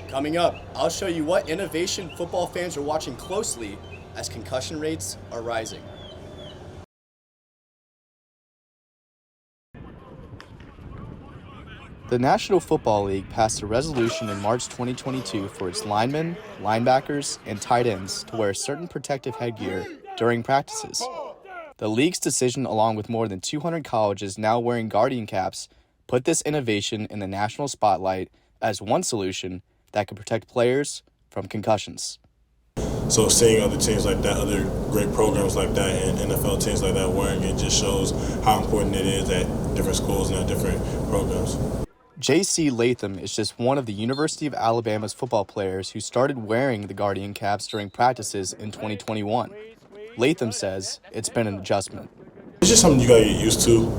Coming up, I'll show you what innovation football fans are watching closely as concussion rates are rising. The National Football League passed a resolution in March 2022 for its linemen, linebackers, and tight ends to wear certain protective headgear during practices. The league's decision, along with more than 200 colleges now wearing Guardian caps, put this innovation in the national spotlight as one solution that could protect players from concussions. So seeing other teams like that, other great programs like that, and NFL teams like that wearing it just shows how important it is at different schools and at different programs. J.C. Latham is just one of the University of Alabama's football players who started wearing the Guardian caps during practices in 2021. Latham says it's been an adjustment. It's just something you gotta get used to.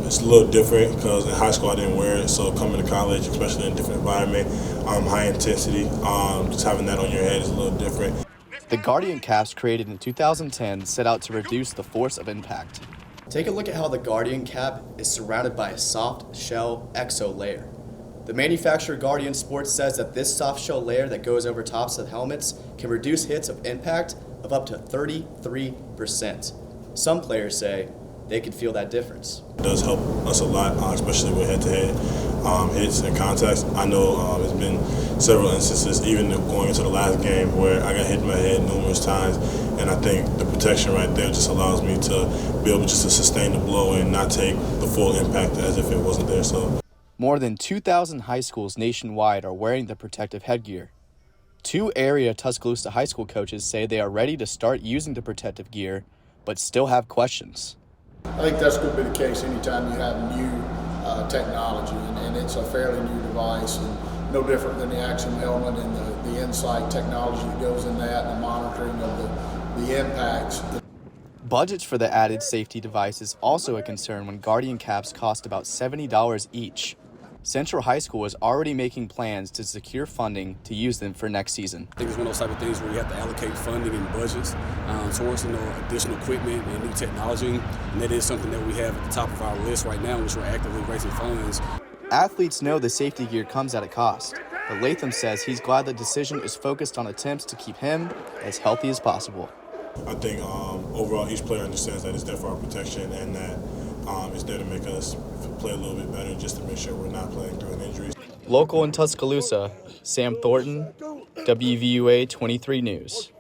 It's a little different because in high school I didn't wear it, so coming to college, especially in a different environment, high intensity, just having that on your head is a little different. The Guardian caps, created in 2010, set out to reduce the force of impact. Take a look at how the Guardian cap is surrounded by a soft shell exo layer. The manufacturer Guardian Sports says that this soft shell layer that goes over tops of helmets can reduce hits of impact of up to 33%. Some players say they can feel that difference. It does help us a lot, especially with head-to-head hits and contacts. I know there's been several instances, even going into the last game, where I got hit in my head numerous times, and I think the protection right there just allows me to be able just to sustain the blow and not take the full impact as if it wasn't there. So, more than 2,000 high schools nationwide are wearing the protective headgear. 2 area Tuscaloosa high school coaches say they are ready to start using the protective gear, but still have questions. I think that's going to be the case anytime you have new technology, and it's a fairly new device, and no different than the Axiom helmet and the Insight technology that goes in that, and the monitoring of the impacts. Budgets for the added safety device is also a concern when Guardian caps cost about $70 each. Central High School is already making plans to secure funding to use them for next season. I think it's one of those type of things where you have to allocate funding and budgets towards additional equipment and new technology, and that is something that we have at the top of our list right now, which we're actively raising funds. Athletes know the safety gear comes at a cost, but Latham says he's glad the decision is focused on attempts to keep him as healthy as possible. I think overall each player understands that it's there for our protection and that it's there to make us play a little bit better, just to make sure we're not playing through an injury. Local in Tuscaloosa, Sam Thornton, WVUA 23 News.